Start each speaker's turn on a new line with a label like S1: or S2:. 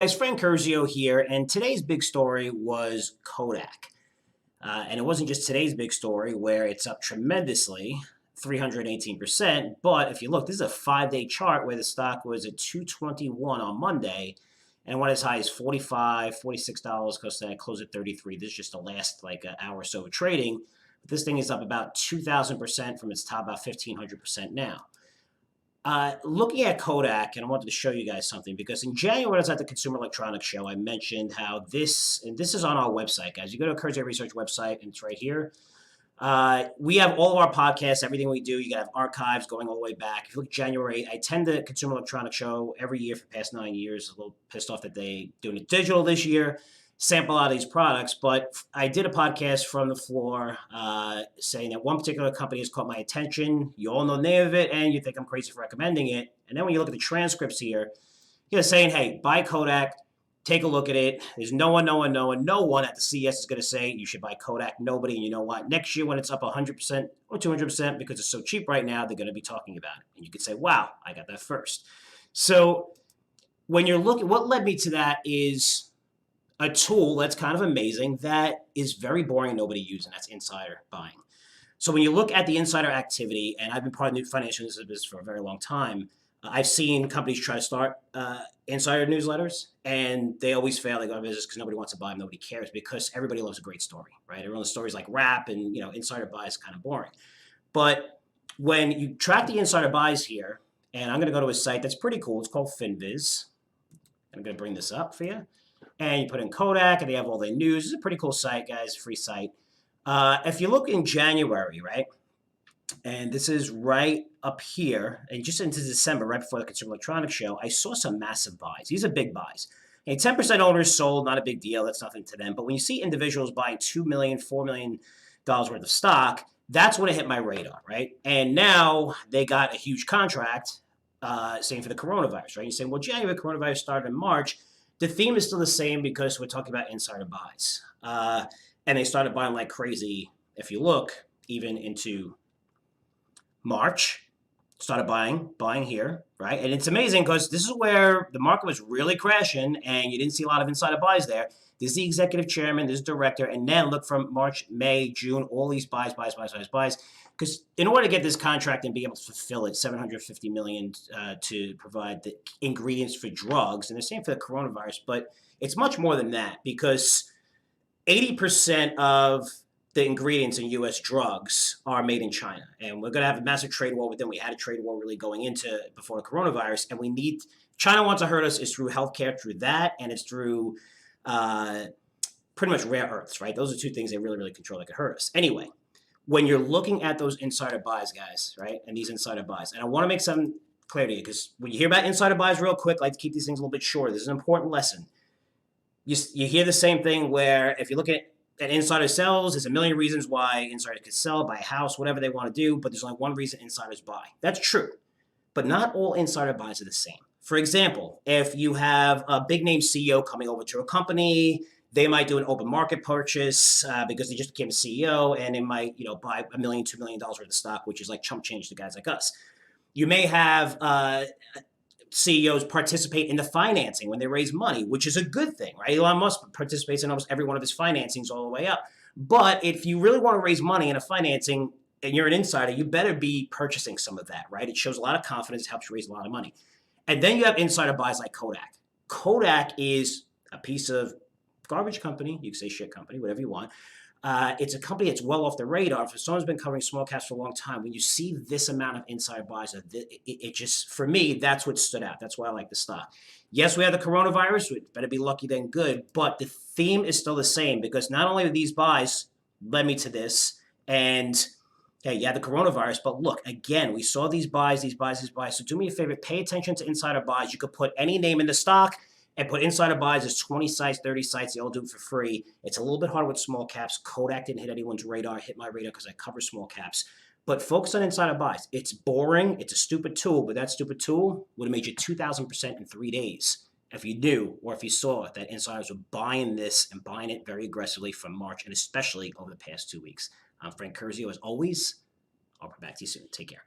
S1: It's Frank Curzio here, and today's big story was Kodak. And it wasn't just today's big story where it's up tremendously, 318%. But if you look, this is a 5 day chart where the stock was at 221 on Monday and went as high as 45, $46 because then it closed at 33. This is just the last like an hour or so of trading. But this thing is up about 2,000% from its top, about 1,500% now. Looking at Kodak, and I wanted to show you guys something because in January, when I was at the Consumer Electronics Show, I mentioned how and this is on our website, guys. You go to Curzio Research website, and it's right here. We have all of our podcasts, everything we do. You got to have archives going all the way back. If you look at January, I attend the Consumer Electronics Show every year for the past 9 years. A little pissed off that they doing it digital this year. Sample out of these products, but I did a podcast from the floor saying that one particular company has caught my attention. You all know the name of it, and you think I'm crazy for recommending it. And then when you look at the transcripts here, you're saying, hey, buy Kodak, take a look at it. There's no one at the CES is going to say you should buy Kodak. Nobody, and you know what? Next year when it's up 100% or 200% because it's so cheap right now, they're going to be talking about it. And you could say, wow, I got that first. So when you're looking, what led me to that is a tool that's kind of amazing that is very boring and nobody uses, and that's insider buying. So when you look at the insider activity, and I've been part of the financial business for a very long time, I've seen companies try to start insider newsletters, and they always fail. They go out of business because nobody wants to buy them, nobody cares, because everybody loves a great story, right? Everyone's stories like rap, and insider buy is kind of boring. But when you track the insider buys here, and I'm going to go to a site that's pretty cool. It's called FinViz. I'm going to bring this up for you. And you put in Kodak, and they have all their news. It's a pretty cool site, guys, free site. If you look in January, right, and this is right up here, and just into December, right before the Consumer Electronics Show, I saw some massive buys. These are big buys. And 10% owners sold, not a big deal. That's nothing to them. But when you see individuals buying $2 million, $4 million worth of stock, that's when it hit my radar, right? And now they got a huge contract, same for the coronavirus, right? You're saying, well, January, coronavirus started in March. The theme is still the same because we're talking about insider buys. And they started buying like crazy. If you look, even into March, started buying here, right? And it's amazing because this is where the market was really crashing and you didn't see a lot of insider buys there. This is the executive chairman, this is director, and then look from March, May, June, all these buys. Because in order to get this contract and be able to fulfill it, $750 million to provide the ingredients for drugs, and the same for the coronavirus, but it's much more than that because 80% of the ingredients in U.S. drugs are made in China, and we're going to have a massive trade war with them. We had a trade war really going into before the coronavirus, and we need China wants to hurt us is through healthcare, through that, and it's through pretty much rare earths, right? Those are two things they really control that could hurt us. Anyway, when you're looking at those insider buys, guys, right, and these insider buys, and I want to make some clear to you because when you hear about insider buys real quick, I like to keep these things a little bit shorter. This is an important lesson. You hear the same thing where if you look at insider sells, there's a million reasons why insiders could sell, buy a house, whatever they want to do, but there's only one reason insiders buy. That's true, but not all insider buys are the same. For example, if you have a big name CEO coming over to a company, they might do an open market purchase because they just became a CEO, and they might, buy $1 million, $2 million worth of stock, which is like chump change to guys like us. You may have CEOs participate in the financing when they raise money, which is a good thing, right? Elon Musk participates in almost every one of his financings all the way up. But if you really want to raise money in a financing and you're an insider, you better be purchasing some of that, right? It shows a lot of confidence, helps you raise a lot of money. And then you have insider buys like Kodak. Kodak is a piece of garbage company. You can say shit company, whatever you want. It's a company that's well off the radar. For someone's been covering small caps for a long time, when you see this amount of insider buys, it just, for me, that's what stood out. That's why I like the stock. Yes, we have the coronavirus. We better be lucky than good. But the theme is still the same because not only are these buys led me to this, and hey, yeah, the coronavirus, but look, again, we saw these buys. So do me a favor, pay attention to insider buys. You could put any name in the stock and put insider buys as 20 sites, 30 sites. They all do it for free. It's a little bit hard with small caps. Kodak didn't hit anyone's radar. Hit my radar because I cover small caps. But focus on insider buys. It's boring. It's a stupid tool, but that stupid tool would have made you 2,000% in 3 days if you knew or if you saw that insiders were buying this and buying it very aggressively from March and especially over the past 2 weeks. I'm Frank Curzio. As always, I'll be back to you soon. Take care.